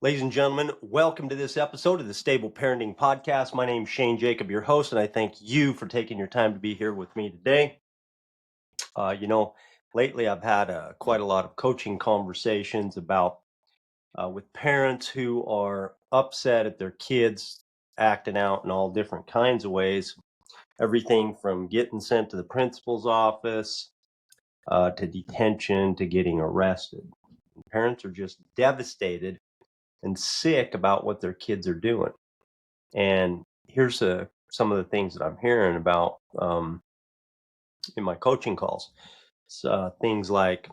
Ladies and gentlemen, welcome to this episode of the Stable Parenting Podcast. My name is Shane Jacob, your host, and I thank you for taking your time to be here with me today. Lately I've had quite a lot of coaching conversations with parents who are upset at their kids acting out in all different kinds of ways. Everything from getting sent to the principal's office to detention to getting arrested. Parents are just devastated and sick about what their kids are doing. And here's some of the things that I'm hearing about in my coaching calls. Things like,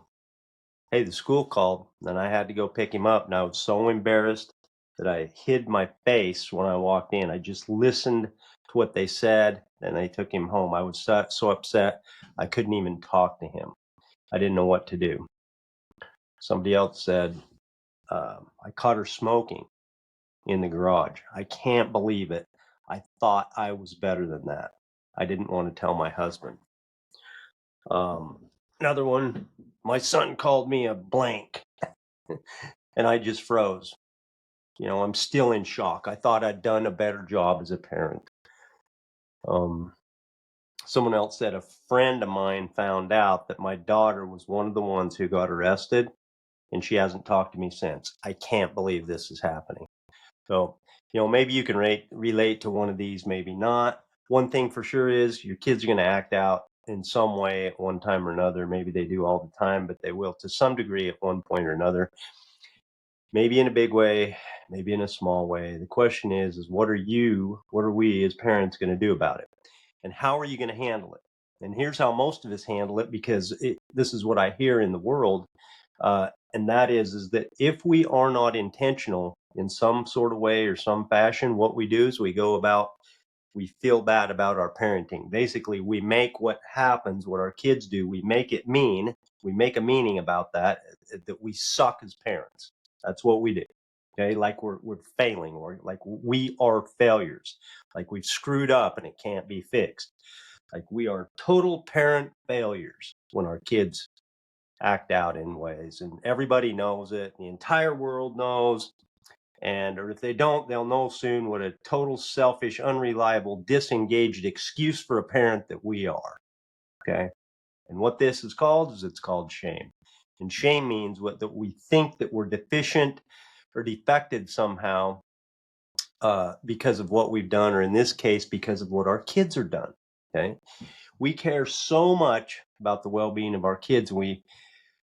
hey, the school called and I had to go pick him up. And I was so embarrassed that I hid my face when I walked in. I just listened to what they said and they took him home. I was so upset I couldn't even talk to him. I didn't know what to do. Somebody else said, I caught her smoking in the garage. I can't believe it. I thought I was better than that. I didn't want to tell my husband. Another one, my son called me a blank and I just froze. I'm still in shock. I thought I'd done a better job as a parent. Someone else said a friend of mine found out that my daughter was one of the ones who got arrested and she hasn't talked to me since. I can't believe this is happening. So, maybe you can relate to one of these, maybe not. One thing for sure is your kids are going to act out in some way at one time or another. Maybe they do all the time, but they will to some degree at one point or another. Maybe in a big way, maybe in a small way. The question is what are we as parents going to do about it? And how are you going to handle it? And here's how most of us handle it, because this is what I hear in the world. And that is that if we are not intentional in some sort of way or some fashion, what we do is we feel bad about our parenting. Basically, we make what happens, what our kids do, we make it mean, we make a meaning about that we suck as parents. That's what we do. Okay, like we're failing, or like we are failures, like we've screwed up and it can't be fixed. Like we are total parent failures when our kids act out in ways, and everybody knows it. The entire world knows, or if they don't, they'll know soon what a total selfish, unreliable, disengaged excuse for a parent that we are. Okay, and what this is called it's called shame. And shame means that we think that we're deficient or defective somehow because of what we've done, or in this case, because of what our kids are done. Okay, we care so much about the well-being of our kids. We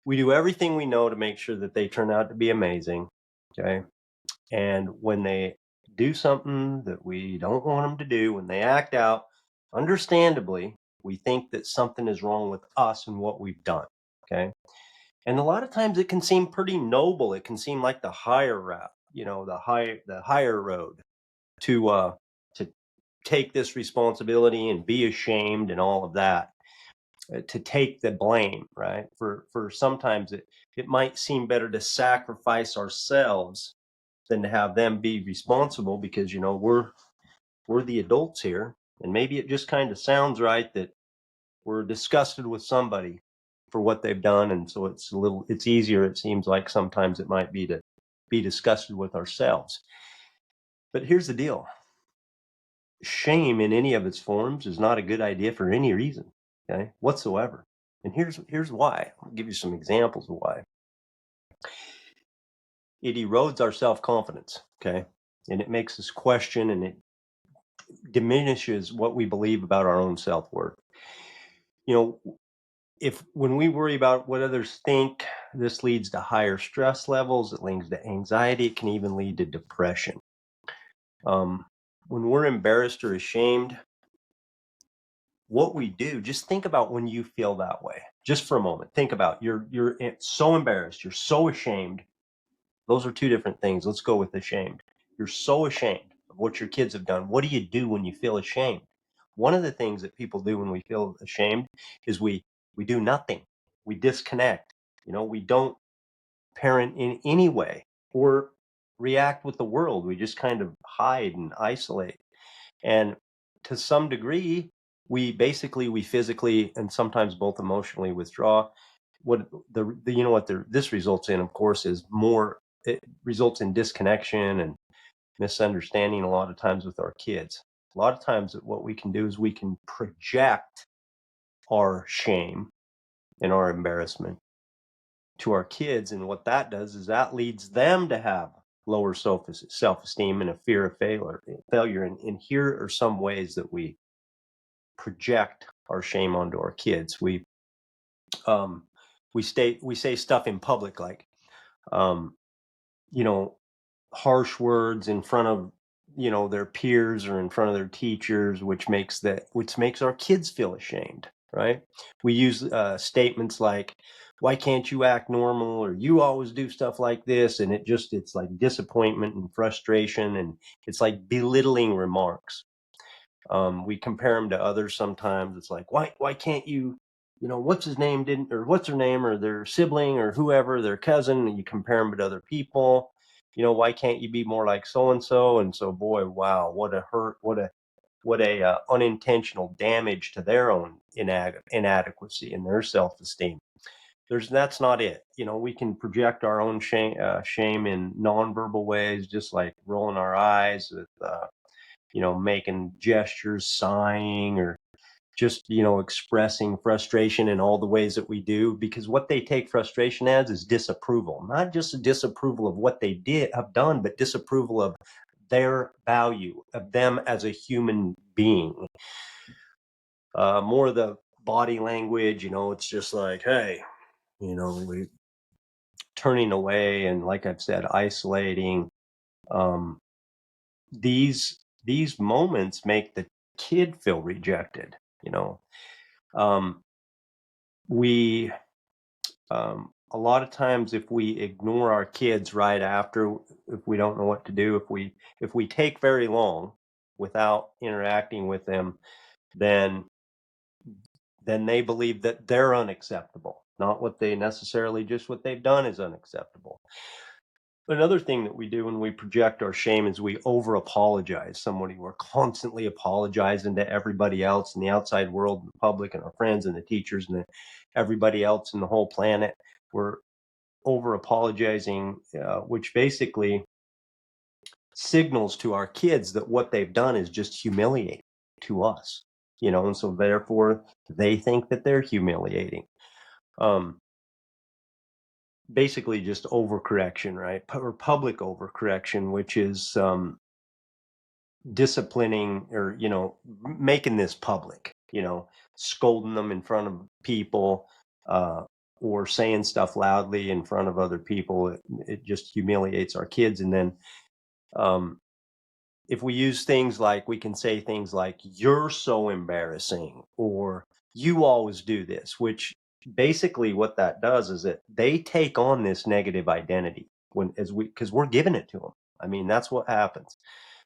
do everything we know to make sure that they turn out to be amazing. Okay, and when they do something that we don't want them to do, when they act out, understandably, we think that something is wrong with us and what we've done. Okay, and a lot of times it can seem pretty noble. It can seem like the higher route, the higher road to take this responsibility and be ashamed and all of that, to take the blame, right? For sometimes it might seem better to sacrifice ourselves than to have them be responsible, because we're the adults here, and maybe it just kind of sounds right that we're disgusted with somebody for what they've done, and so it's easier, it seems like sometimes it might be, to be disgusted with ourselves. But here's the deal. Shame in any of its forms is not a good idea for any reason, okay, whatsoever. And here's why. I'll give you some examples of why. It erodes our self-confidence, okay? And it makes us question, and it diminishes what we believe about our own self-worth. When we worry about what others think, this leads to higher stress levels, it leads to anxiety, it can even lead to depression. When we're embarrassed or ashamed, what we do, just think about when you feel that way. Just for a moment, think about you're so embarrassed, you're so ashamed. Those are two different things. Let's go with ashamed. You're so ashamed of what your kids have done. What do you do when you feel ashamed? One of the things that people do when we feel ashamed is we do nothing. We disconnect. We don't parent in any way, or react with the world. We just kind of hide and isolate. And to some degree, we physically and sometimes both emotionally withdraw. What the you know what this results in, of course, is more. It results in disconnection and misunderstanding a lot of times with our kids. A lot of times, what we can do is we can project our shame and our embarrassment to our kids, and what that does is that leads them to have lower self-esteem and a fear of failure. And here are some ways that we project our shame onto our kids. Um, we say stuff in public like, um, you know, harsh words in front of their peers or in front of their teachers, which makes our kids feel ashamed, right? We use statements like, why can't you act normal, or you always do stuff like this, and it's like disappointment and frustration, and it's like belittling remarks. We compare them to others sometimes. It's like, why can't you, what's his name didn't, or what's her name, or their sibling, or whoever, their cousin, and you compare them to other people. Why can't you be more like so and so? And so, boy, wow, what a hurt, what a unintentional damage to their own inadequacy and their self-esteem. That's not it. We can project our own shame in nonverbal ways, just like rolling our eyes with, making gestures, sighing, or just, expressing frustration in all the ways that we do, because what they take frustration as is disapproval, not just a disapproval of what they have done, but disapproval of their value, of them as a human being. More of the body language, it's just like, hey, we turning away and, like I've said, isolating. Um, these moments make the kid feel rejected. You know, um, we a lot of times, if we ignore our kids right after, if we don't know what to do, if we take very long without interacting with them, then they believe that they're unacceptable, not what they necessarily, just what they've done is unacceptable. Another thing that we do when we project our shame is we over apologize. We're constantly apologizing to everybody else in the outside world, and the public, and our friends, and the teachers, and everybody else in the whole planet. We're over apologizing, which basically signals to our kids that what they've done is just humiliating to us, and so therefore they think that they're humiliating. Um, Basically just overcorrection, right? Or public overcorrection, which is disciplining, or making this public, scolding them in front of people, uh, or saying stuff loudly in front of other people. It just humiliates our kids. And then um, if we use things like, we can say things like, you're so embarrassing, or you always do this, which basically what that does is that they take on this negative identity because we're giving it to them. I mean, that's what happens.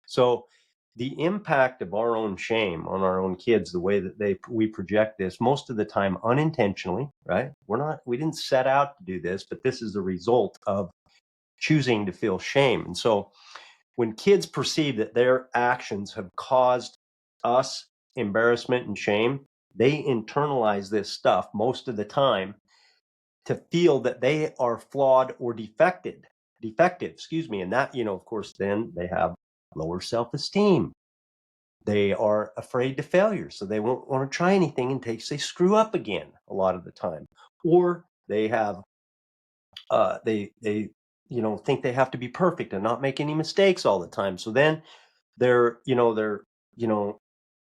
So the impact of our own shame on our own kids, the way that we project this, most of the time unintentionally, right? We didn't set out to do this, but this is the result of choosing to feel shame. And so when kids perceive that their actions have caused us embarrassment and shame, they internalize this stuff most of the time to feel that they are flawed or defective, excuse me. And that, of course, then they have lower self-esteem. They are afraid to failure, so they won't want to try anything in case they screw up again a lot of the time. Or they have they think they have to be perfect and not make any mistakes all the time. So then they're you know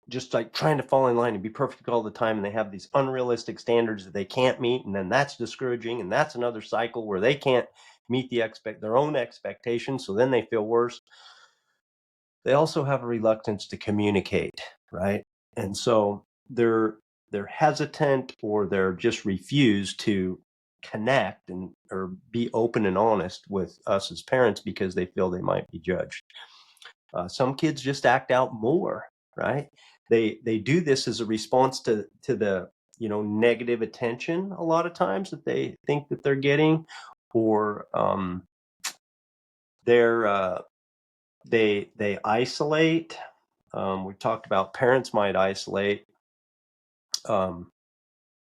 just like trying to fall in line and be perfect all the time, and they have these unrealistic standards that they can't meet, and then that's discouraging, and that's another cycle where they can't meet their own expectations, so then they feel worse. They also have a reluctance to communicate, right? And so they're hesitant, or they're just refuse to connect or be open and honest with us as parents because they feel they might be judged. Some kids just act out more, right? They do this as a response to the negative attention a lot of times that they think that they're getting, or they isolate. We've talked about parents might isolate. Um,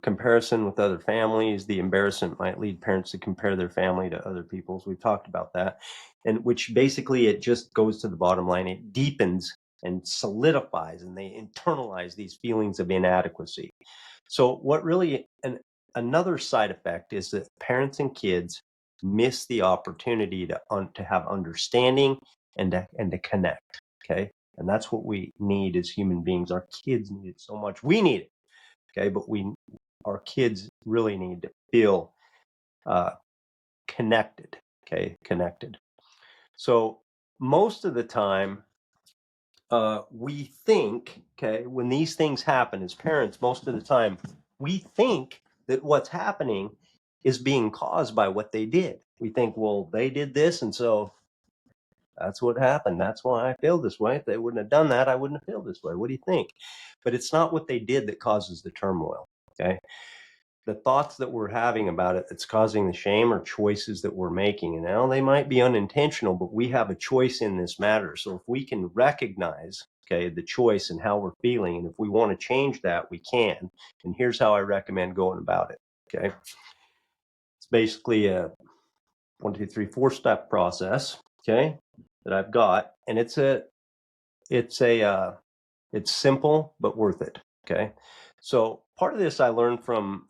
Comparison with other families, the embarrassment might lead parents to compare their family to other people's. We've talked about that, and which basically it just goes to the bottom line. It deepens and solidifies, and they internalize these feelings of inadequacy. So what really, and another side effect is that parents and kids miss the opportunity to have understanding and to connect. Okay, and that's what we need as human beings. Our kids need it so much. We need it. Okay, but our kids really need to feel uh, connected. Okay, connected. So most of the time, we think, okay, when these things happen as parents, most of the time, we think that what's happening is being caused by what they did. We think, well, they did this, and so that's what happened. That's why I feel this way. If they wouldn't have done that, I wouldn't have felt this way. What do you think? But it's not what they did that causes the turmoil. Okay. The thoughts that we're having about it that's causing the shame are choices that we're making. And now they might be unintentional, but we have a choice in this matter. So if we can recognize, okay, the choice and how we're feeling, and if we want to change that, we can. And here's how I recommend going about it. Okay. It's basically a 1, 2, 3, 4 step process. Okay. That I've got. And it's simple, but worth it. Okay. So part of this I learned from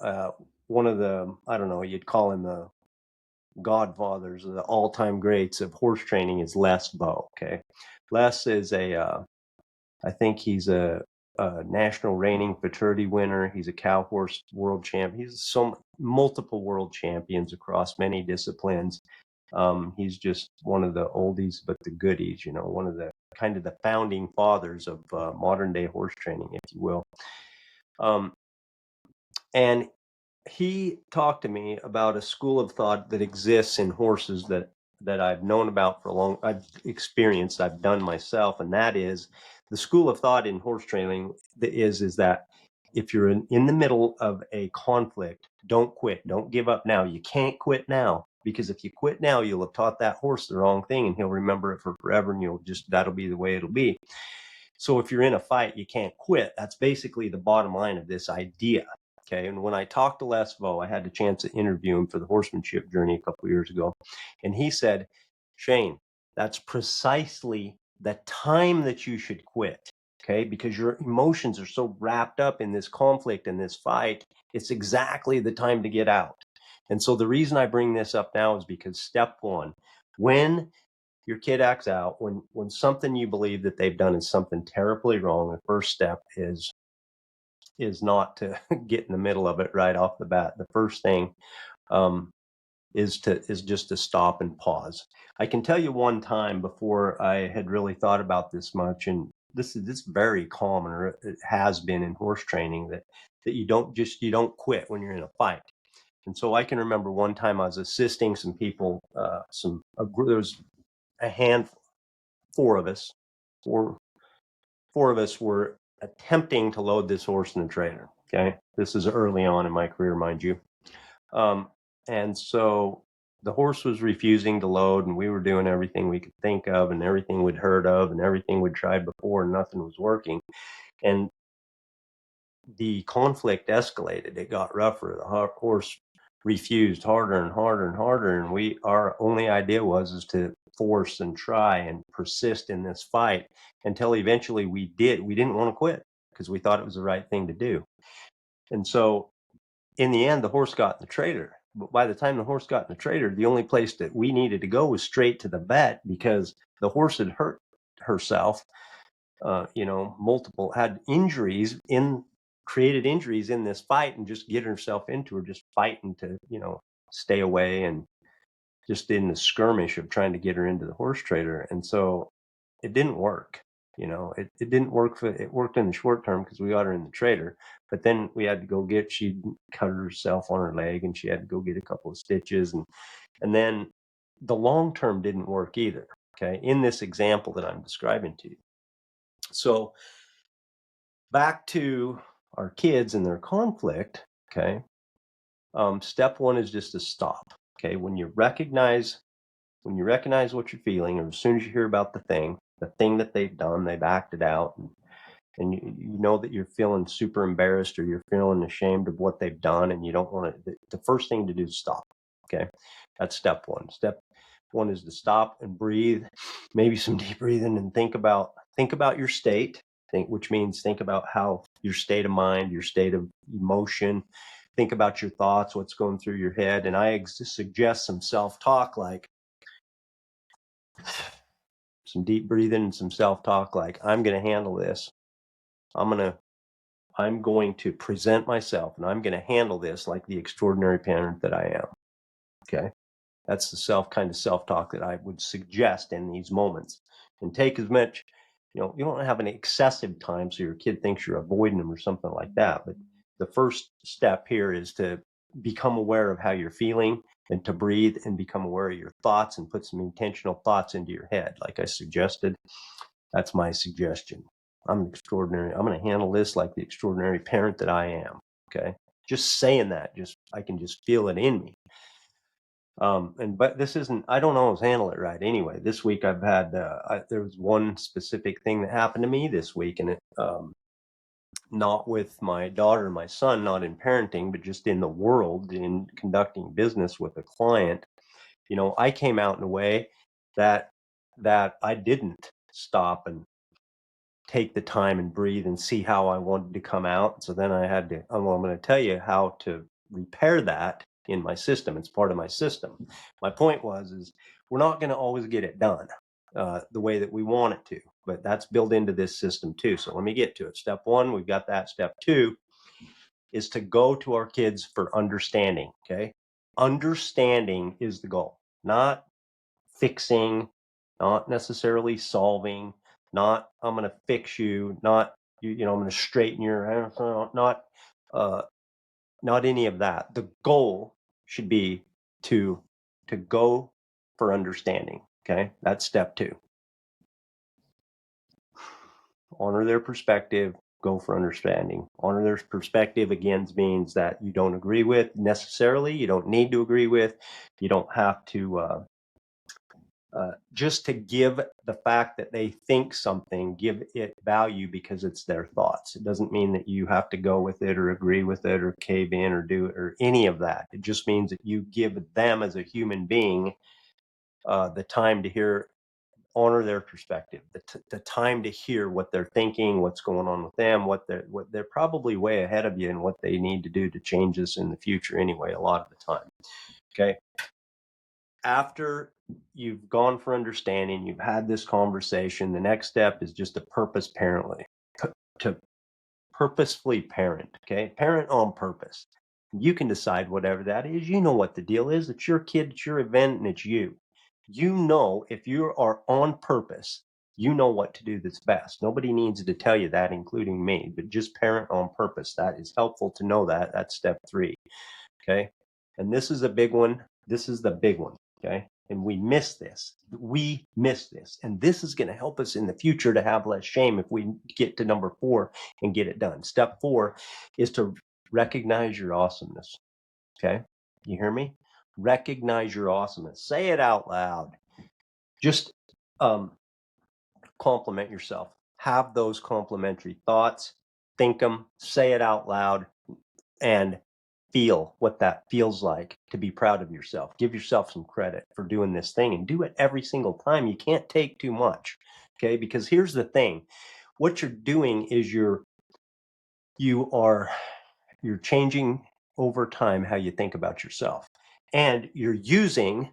one of the, I don't know, you'd call him the godfathers, the all-time greats of horse training, is Les Bow. Okay. Les is I think he's a national reining futurity winner. He's a cow horse world champ. He's multiple world champions across many disciplines. He's just one of the oldies but the goodies, one of the kind of the founding fathers of modern day horse training, if you will. And he talked to me about a school of thought that exists in horses that I've known about for a long, I've experienced, I've done myself, and that is the school of thought in horse training is that if you're in the middle of a conflict, don't quit, don't give up now. You can't quit now, because if you quit now, you'll have taught that horse the wrong thing, and he'll remember it for forever, and that'll be the way it'll be. So if you're in a fight, you can't quit. That's basically the bottom line of this idea. Okay. And when I talked to Les Vo, I had the chance to interview him for the horsemanship journey a couple of years ago. And he said, Shane, that's precisely the time that you should quit. Okay. Because your emotions are so wrapped up in this conflict and this fight. It's exactly the time to get out. And so the reason I bring this up now is because step one, when your kid acts out, when something you believe that they've done is something terribly wrong, the first step is not to get in the middle of it right off the bat. The first thing is just to stop and pause. I can tell you one time before I had really thought about this much, and this is very common, or it has been in horse training, that you don't quit when you're in a fight. And so I can remember one time I was assisting some people, there was a handful, four of us, four of us were attempting to load this horse in the trailer. Okay. This is early on in my career, mind you. And so the horse was refusing to load, and we were doing everything we could think of and everything we'd heard of and everything we'd tried before, and nothing was working. And the conflict escalated. It got rougher. The horse refused harder and harder and harder. And our only idea is to force and try and persist in this fight until eventually we didn't want to quit because we thought it was the right thing to do. And so in the end, the horse got in the trailer. But by the time the horse got in the trailer, the only place that we needed to go was straight to the vet, because the horse had hurt herself, had created injuries in this fight, and just getting herself into her, just fighting to, stay away, and just in the skirmish of trying to get her into the horse trailer. And so it didn't work. It didn't work. It worked in the short term because we got her in the trailer, but then we had to go she cut herself on her leg, and she had to go get a couple of stitches, and then the long term didn't work either. Okay. In this example that I'm describing to you. So back to our kids and their conflict. Okay. Step one is just to stop. Okay. When you recognize when you recognize what you're feeling, or as soon as you hear about the thing that they've done, they've acted out, and you know that you're feeling super embarrassed or you're feeling ashamed of what they've done, and you don't want to, the first thing to do is stop. Okay. That's step one. Step one is to stop and breathe, maybe some deep breathing, and think about your state, which means think about how your state of mind, your state of emotion, think about your thoughts, what's going through your head. And I suggest some self-talk, like some deep breathing and some self-talk, like, I'm going to handle this. I'm going to present myself, and I'm going to handle this like the extraordinary parent that I am. Okay. That's the kind of self-talk that I would suggest in these moments. And take as much, you don't have any excessive time so your kid thinks you're avoiding them or something like that. But the first step here is to become aware of how you're feeling, and to breathe and become aware of your thoughts and put some intentional thoughts into your head, like I suggested. That's my suggestion. I'm extraordinary. I'm going to handle this like the extraordinary parent that I am. Okay. Just saying that, I can just feel it in me. But this isn't, I don't always handle it right anyway. This week I've had, there was one specific thing that happened to me this week, and it, not with my daughter and my son, not in parenting, but just in the world, in conducting business with a client. I came out in a way that I didn't stop and take the time and breathe and see how I wanted to come out. So then I had to, I'm going to tell you how to repair that in my system. It's part of my system. My point is we're not going to always get it done the way that we want it to, but that's built into this system too. So let me get to it. Step one, we've got that. Step two is to go to our kids for understanding. Okay. Understanding is the goal, not fixing, not necessarily solving, not I'm going to fix you, not I'm going to straighten your hair, not any of that. The goal should be to go for understanding. Okay, that's step two. Honor their perspective. Go for understanding. Honor their perspective again means that you don't agree with necessarily. You don't need to agree with. You don't have to. Just to give the fact that they think something, give it value because it's their thoughts. It doesn't mean that you have to go with it or agree with it or cave in or do it or any of that. It just means that you give them as a human being the time to honor their perspective, the time to hear what they're thinking, what's going on with them, what they're probably way ahead of you and what they need to do to change this in the future anyway, a lot of the time. Okay. After you've gone for understanding, you've had this conversation, the next step is just to to purposefully parent. Okay. Parent on purpose. You can decide whatever that is. You know what the deal is. It's your kid, it's your event, and it's you. If you are on purpose, you know what to do that's best. Nobody needs to tell you that, including me, but just parent on purpose. That is helpful to know that. That's step 3. Okay. And this is a big one. This is the big one. Okay. And we miss this. And this is going to help us in the future to have less shame if we get to number 4 and get it done. Step 4 is to recognize your awesomeness. Okay. You hear me? Recognize your awesomeness. Say it out loud. Just compliment yourself. Have those complimentary thoughts. Think them. Say it out loud. And feel what that feels like to be proud of yourself. Give yourself some credit for doing this thing, and do it every single time. You can't take too much. Okay. Because here's the thing. What you're doing is you're changing over time how you think about yourself, and you're using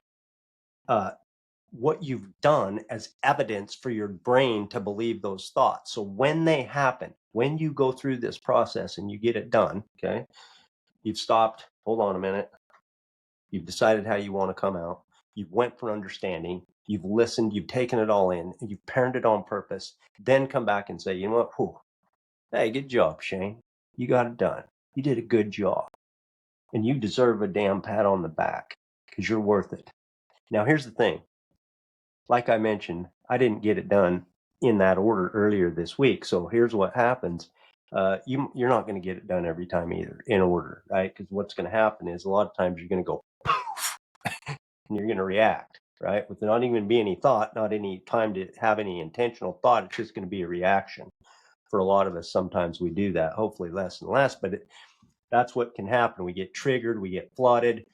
what you've done as evidence for your brain to believe those thoughts. So when they happen, when you go through this process and you get it done, okay, you've stopped, hold on a minute, you've decided how you want to come out, you've went for understanding, you've listened, you've taken it all in, and you've parented on purpose, then come back and say, you know what, whew, hey, good job, Shane. You got it done. You did a good job. And you deserve a damn pat on the back because you're worth it. Now, here's the thing. Like I mentioned, I didn't get it done in that order earlier this week. So here's what happens. You're not going to get it done every time either in order, right? Because what's going to happen is a lot of times you're going to go poof, and you're going to react, right? With not even be any thought, not any time to have any intentional thought. It's just going to be a reaction. For a lot of us, sometimes we do that, hopefully less and less, but that's what can happen. We get triggered, we get flooded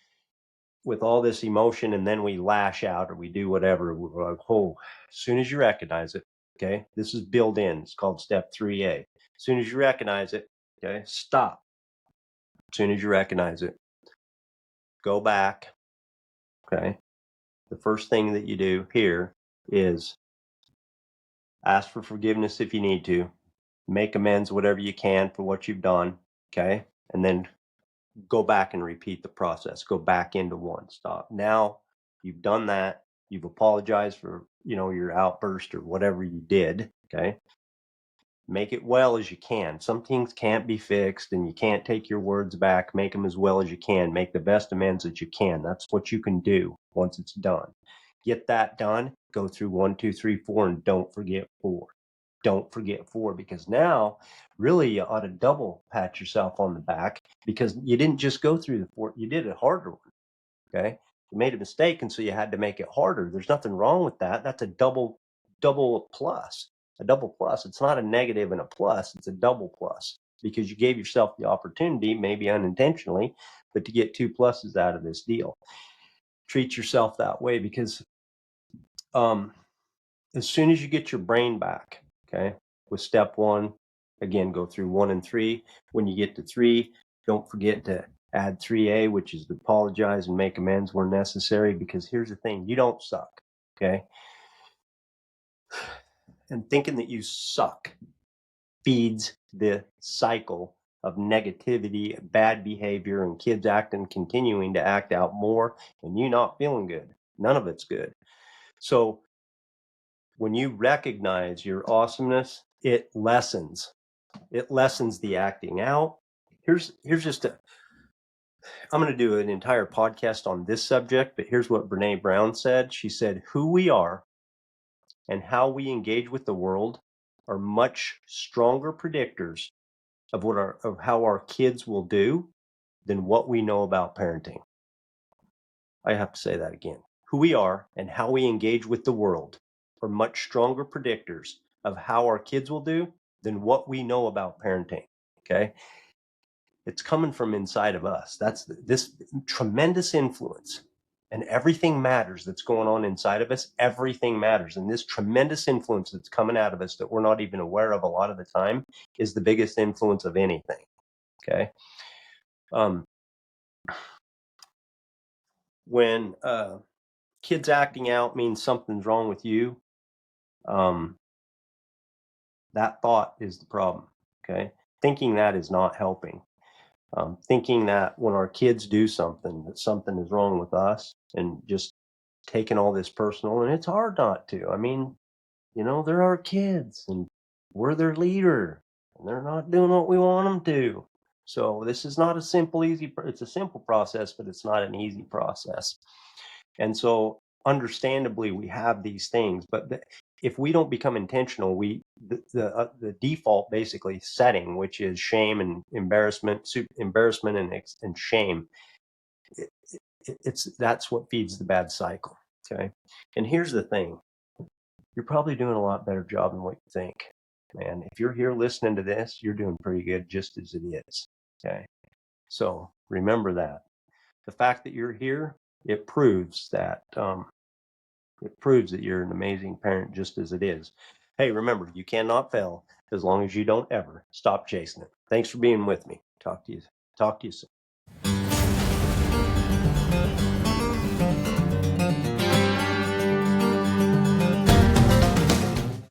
with all this emotion, and then we lash out or we do whatever. We're like, oh, as soon as you recognize it, okay, this is built in. It's called step 3A. As soon as you recognize it, okay, stop. As soon as you recognize it, go back, okay. The first thing that you do here is ask for forgiveness if you need to, make amends whatever you can for what you've done, okay, and then go back and repeat the process. Go back into one. Stop. Now you've done that. You've apologized for, your outburst or whatever you did. Okay. Make it well as you can. Some things can't be fixed and you can't take your words back. Make them as well as you can. Make the best amends that you can. That's what you can do once it's done. Get that done. Go through 1, 2, 3, 4, and don't forget 4. Don't forget 4, because now really you ought to double pat yourself on the back, because you didn't just go through the 4, you did a harder one. Okay. You made a mistake, and so you had to make it harder. There's nothing wrong with that. That's a double plus. A double plus. It's not a negative and a plus, it's a double plus, because you gave yourself the opportunity, maybe unintentionally, but to get 2 pluses out of this deal. Treat yourself that way, because as soon as you get your brain back, okay, with step 1, again, go through 1 and 3. When you get to 3, don't forget to add 3A, which is to apologize and make amends where necessary, because here's the thing, you don't suck, okay? And thinking that you suck feeds the cycle of negativity, bad behavior, and kids continuing to act out more, and you not feeling good. None of it's good. So when you recognize your awesomeness, it lessens the acting out. Here's just I'm going to do an entire podcast on this subject, but here's what Brene Brown said. She said, who we are and how we engage with the world are much stronger predictors of how our kids will do than what we know about parenting. I have to say that again. Who we are and how we engage with the world are much stronger predictors of how our kids will do than what we know about parenting. Okay. It's coming from inside of us. That's this tremendous influence, and everything matters that's going on inside of us. Everything matters. And this tremendous influence that's coming out of us that we're not even aware of a lot of the time is the biggest influence of anything. Okay. When kids acting out means something's wrong with you, that thought is the problem. Okay. Thinking that is not helping. Thinking that when our kids do something, that something is wrong with us, and just taking all this personal, and it's hard not to. I mean, they're our kids and we're their leader, and they're not doing what we want them to. So this is not a simple, easy, it's a simple process, but it's not an easy process. And so understandably, we have these things, but if we don't become intentional, the default basically setting, which is shame and embarrassment and shame, that's what feeds the bad cycle. Okay. And here's the thing, you're probably doing a lot better job than what you think, man. If you're here listening to this, you're doing pretty good just as it is. Okay. So remember that the fact that you're here, it proves that you're an amazing parent just as it is. Hey, remember, you cannot fail as long as you don't ever stop chasing it. Thanks for being with me. Talk to you soon.